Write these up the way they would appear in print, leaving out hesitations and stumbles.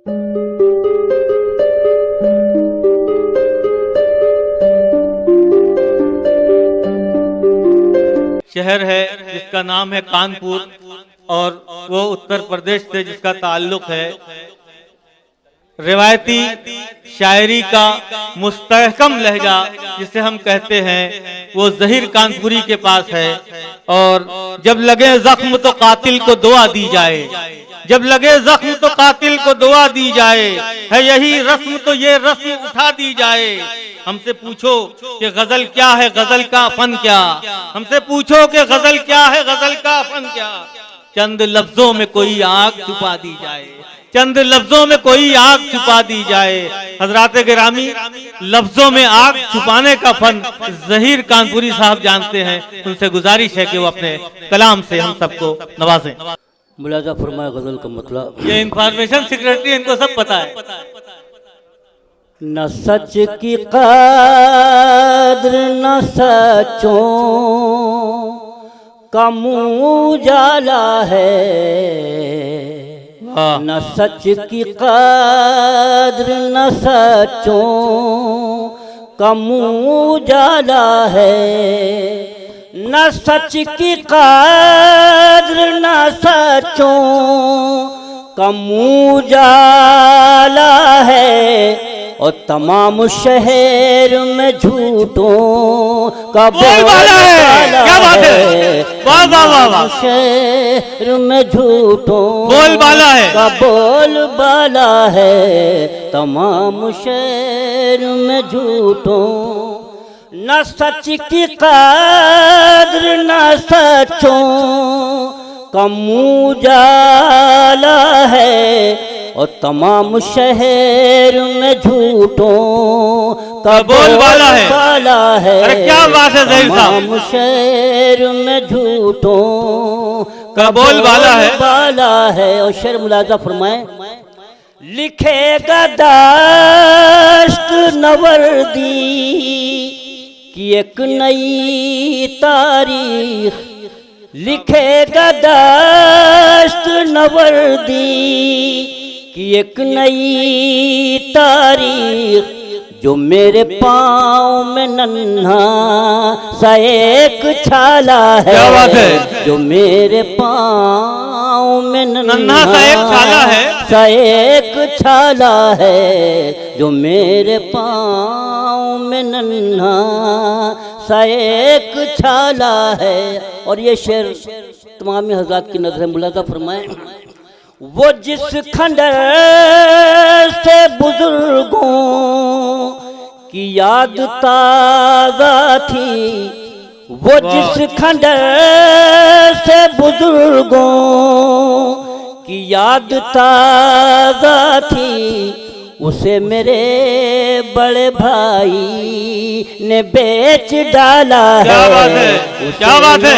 शहर है जिसका नाम है कानपुर और वो उत्तर प्रदेश से जिसका ताल्लुक है। रिवायती शायरी का मुस्तहकम लहजा जिसे हम कहते हैं वो ज़हीर कानपुरी के पास है। और जब लगे जख्म तो कातिल को दुआ दी जाए, जब लगे जख्म तो कातिल को दुआ दी जाए, है यही रस्म तो ये रस्म उठा दी जाए। हमसे पूछो कि गजल क्या है, गजल का फन क्या, हमसे पूछो कि गजल क्या है, गजल का फन क्या। चंद लफ्जों में कोई आग छुपा दी जाए, चंद लफ्जों में कोई आग छुपा दी जाए। हजरात गिरामी, लफ्जों में आग छुपाने का फन ज़हीर कानपुरी साहब जानते हैं। उनसे गुजारिश है कि वो अपने कलाम से हम सबको नवाजें। मुलाजा फरमाए गजल का मतलब। ये इंफॉर्मेशन सेक्रेटरी, इनको सब पता है। न सच की कद्र न सचों का मुँह उजाला है, न सच की कद्र न सचों का मुँह उजाला है, न सच की कद्र न सचों का मुँह उजाला है। और तमाम शहर में झूठों का बोलबाला है। क्या बात है, वाह वाह वाह वाह। शहर में झूठों बोलबाला है, का बोलबाला है। तमाम शहर में झूठों, न सच की कद्र न सचों का मुँह उजाला है। और तमाम शहर में झूठों का बोलबाला है। अरे क्या बात है ज़हीर साहब, तमाम शहर में झूठों का बोलबाला है। और शेर मुलाजा फरमाए, लिखेगा दाश्त नवर्दी की एक नई तारीख, लिखेगा दाश्त नवर्दी की एक नई तारीख, जो मेरे पाँव में नन्हा सा एक छाला है। क्या बात है, जो मेरे पाँव में नन्हा सा एक छाला है, सा एक छाला है। जो मेरे पाँव में नन्हा सा एक छाला है। और ये शेर तमाम हज़रात की नज़र मुलाजा फरमाए, वो जिस खंडर से बुजुर्गों की याद ताज़ा थी, वो जिस खंडर से बुजुर्गों की याद ताज़ा थी, उसे मेरे बड़े भाई ने बेच डाला है। क्या बात है, क्या बात है,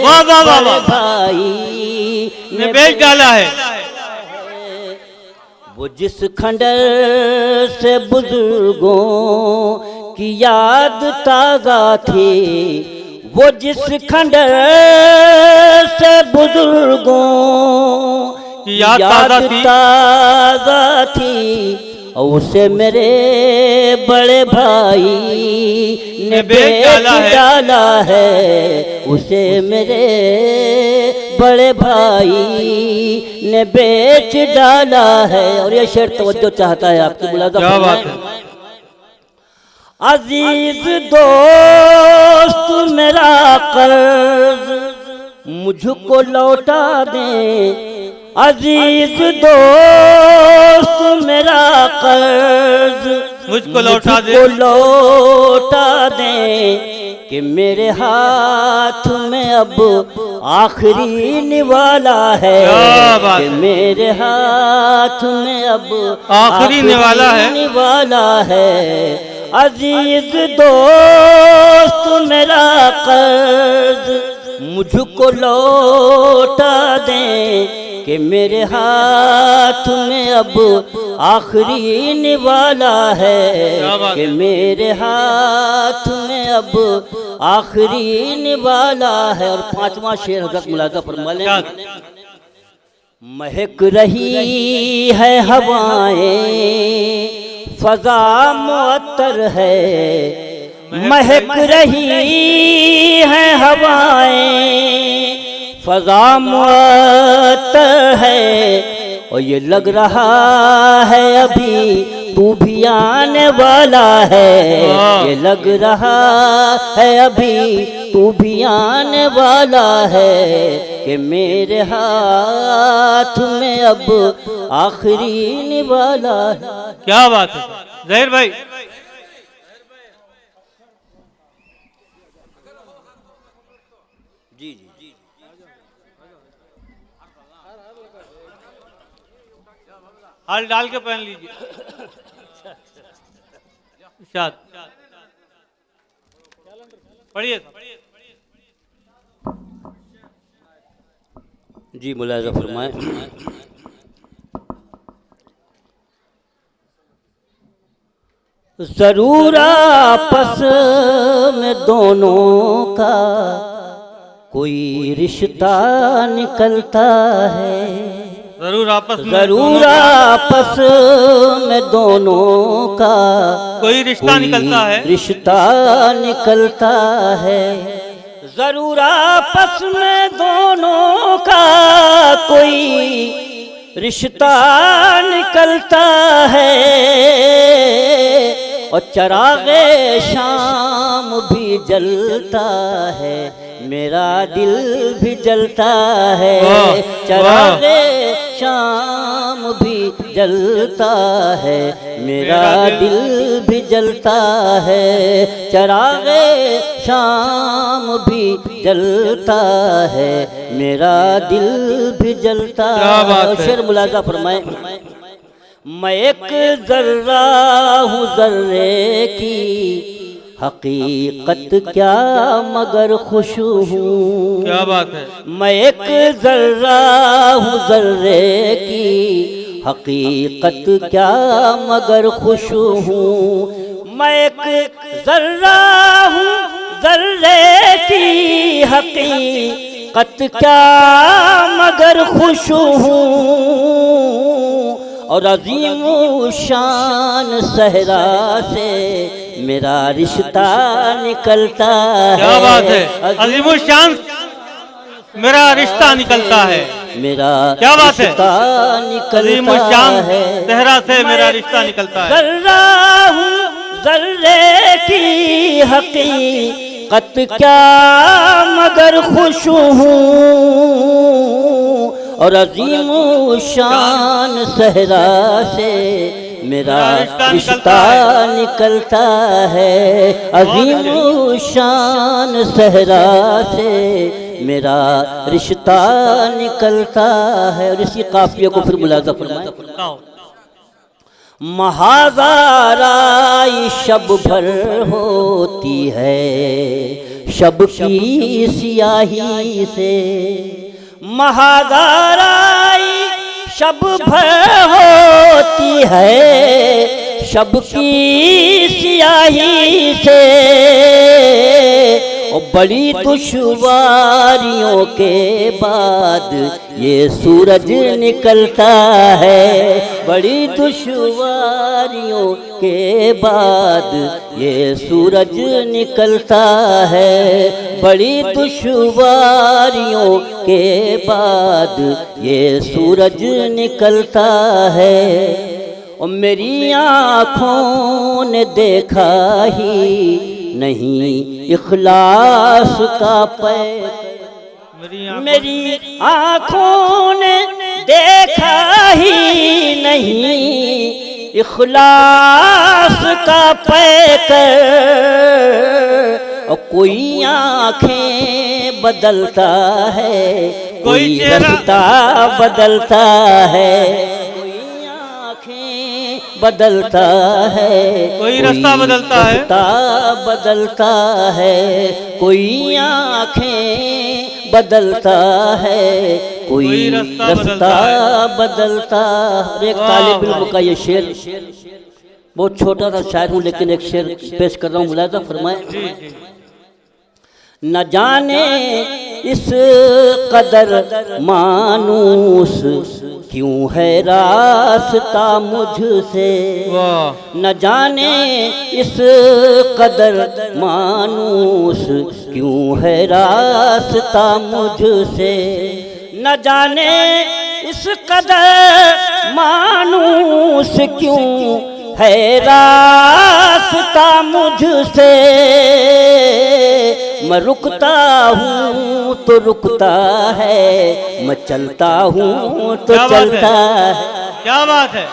वाह वाह वाह वाह। भाई ने बेच डाला है। वो जिस खंडर से बुजुर्गों की याद ताज़ा थी, वो जिस खंडर से बुजुर्गों की याद ताज़ा थी, और उसे मेरे बड़े भाई ने बेच डाला है। उसे मेरे बड़े भाई ने बेच डाला है। और ये शेर तवज्जो चाहता है आपकी मुलाजा। क्या बात है, अजीज दोस्त मेरा कर्ज मुझको लौटा दे, अजीज दोस्त मेरा कर्ज मुझको लौटा दे, कि मेरे हाथ में अब आखिरी निवाला है। कि मेरे हाथ में अब आखिरी निवाला है। अजीज दोस्त मेरा कर्ज मुझको लौटा दे, कि मेरे हाथ में अब आखिरी निवाला है। कि मेरे हाथ में अब आखिरी निवाला है। और पांचवा शेर हज़रत मुलाजा फरमा लें, महक रही है हवाएं, फजा मुअत्तर है। महक रही है हवाएं, फजा मुअत्तर है। और ये लग रहा है अभी तू भी आने वाला है। ये लग रहा है अभी तू भी आने वाला है कि मेरे हाथ में अब आखिरी निवाला है। क्या बात है जहीर भाई। जी जी जी हाल डाल के पहन लीजिए। इरशाद पढ़िए। जी मुलाज़ा फरमाएं। जरूर आपस में दोनों का कोई रिश्ता निकलता है। जरूर आपस में दोनों का कोई रिश्ता निकलता है। रिश्ता निकलता है। जरूर आपस में दोनों का कोई रिश्ता निकलता है। और चरागे शाम भी जलता है, मेरा दिल भी जलता है। चरागे शाम भी जलता है, मेरा दिल भी जलता है। चरागे शाम भी जलता है, मेरा दिल भी जलता है। शेर मुलाज़ा फरमाए। मैं एक जर्रा हूँ जर्रे की हकीकत क्या मगर खुश हूँ। क्या बात है। मैं एक जर्रा हूँ जर्रे की हकीकत क्या मगर खुश हूँ। मैं एक जर्रा हूँ जर्रे की हकीकत क्या मगर खुश हूँ। और अजीम शान सहरा से मेरा रिश्ता निकलता है। क्या बात है। अजीम शान मेरा रिश्ता निकलता है। मेरा क्या बात है। अजीम शान सहरा से मेरा रिश्ता निकलता है। जर्रा हूँ जर्रे की हकीकत क्या मगर खुश हूँ। और अजीम शान सहरा से मेरा रिश्ता निकलता है। अजीम शान सहरा से मेरा रिश्ता निकलता है। और इसी काफिया को फिर मुलाज़ा फरमाएं। महाज़ाराई शब भर होती है शब की सियाही से। महाज़ाराई शब भर होती है शब की सियाही से। और बड़ी दुश्वारियों के बाद ये सूरज निकलता है। बड़ी दुश्वारियों के बाद ये सूरज निकलता है। बड़ी दुश्वारियों के बाद ये सूरज निकलता है। और मेरी आँखों ने देखा ही नहीं इखलास का पैकर। मेरी आँखों ने देखा ही नहीं इखलास का पैकर। और कोई आँखें बदलता है कोई रास्ता बदलता है। कोई आँखें बदलता है कोई रास्ता बदलता है। बदलता है कोई आँखें बदलता है कोई रास्ता बदलता। एक तालिब इल्म का ये शेर बहुत छोटा सा शायर हूँ लेकिन एक शेर पेश कर रहा हूँ। मुलाज़ा फरमाए। न जाने इस कदर मानूस क्यों है रास्ता मुझसे, वाह न जाने इस कदर मानूस क्यों है रास्ता मुझसे, न जाने इस कदर मानूस क्यों है रास्ता मुझसे। मैं रुकता हूँ तो रुकता है, मैं चलता हूँ तो क्या बात चलता है? है। क्या बात है,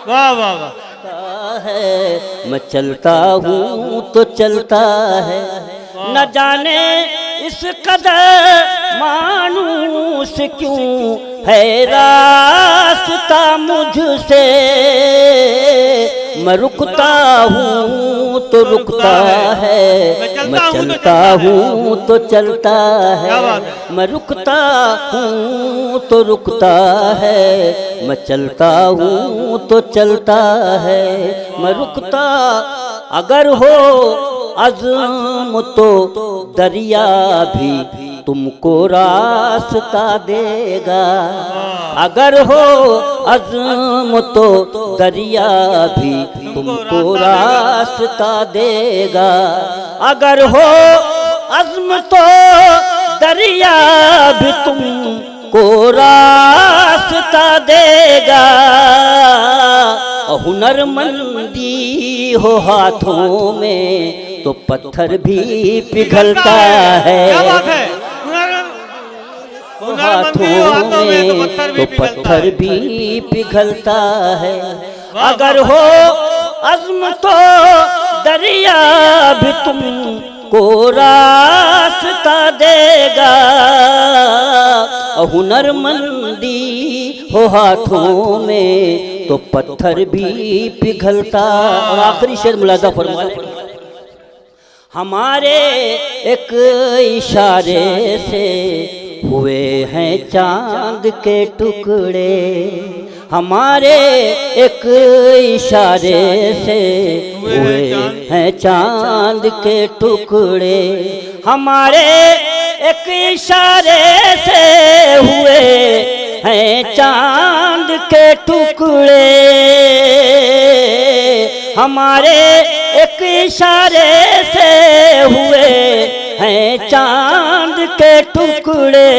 वाह वाह वाह, है मैं चलता हूँ तो चलता है, न जाने इस कदर मानूस क्यों है रास्ता मुझसे। मैं रुकता हूँ तो रुकता है, मैं चलता हूँ तो चलता है। मैं रुकता हूँ तो रुकता है, मैं चलता हूँ तो चलता है। मैं रुकता अगर हो अज़्म तो दरिया भी तुमको रास्ता देगा। अगर हो अज़्म तो दरिया भी तुमको रास्ता देगा। अगर हो अज़्म तो दरिया भी तुमको रास्ता देगा। हुनरमंदी हो हाथों में तो पत्थर भी पिघलता है। हाथों में तो पत्थर भी पिघलता है। अगर हो अज़्म तो दरिया भी तुमको रास्ता देगा। हुनरमंदी हो हाथों में तो पत्थर भी पिघलता। और आखिरी शेर मुलाज़ा फरमाए, हमारे एक इशारे से हुए हैं चांद के टुकड़े। हमारे एक इशारे से हुए हैं चांद के टुकड़े। हमारे एक इशारे से हुए हैं चांद के टुकड़े। हमारे एक इशारे से हुए हैं चांद के टुकड़े।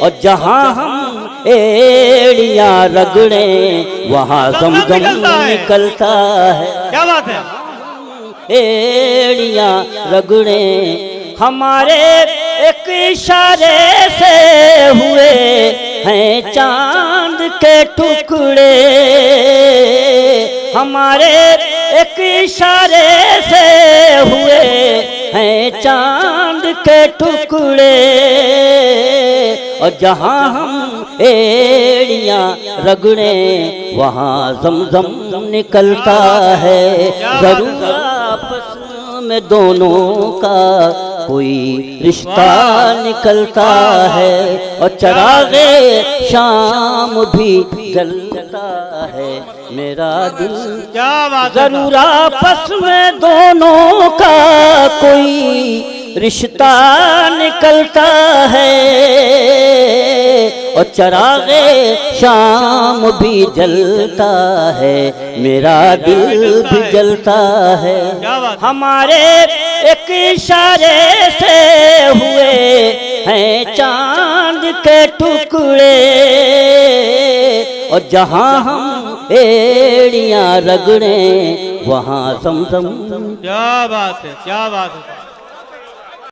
और जहाँ हम एड़ियाँ रगड़ें वहाँ ज़मज़म निकलता है। क्या बात है, एड़ियाँ रगड़ें हमारे एक इशारे से हुए हैं चांद के टुकड़े। हमारे एक इशारे से हुए हैं चांद के टुकड़े। और जहाँ हम एड़ियाँ रगड़ें वहाँ ज़मज़म निकलता है। ज़रूर आपस में दोनों का कोई रिश्ता निकलता है। और चरागे शाम भी जलता है मेरा दिल। क्या बात, जरूर आपस में दोनों का कोई रिश्ता निकलता है। और चरागे शाम भी जलता है मेरा दिल भी जलता है। हमारे एक इशारे से हुए हैं चांद के टुकड़े। और जहाँ हम एड़ियाँ रगड़ें वहाँ ज़मज़म। क्या बात है, क्या बात है।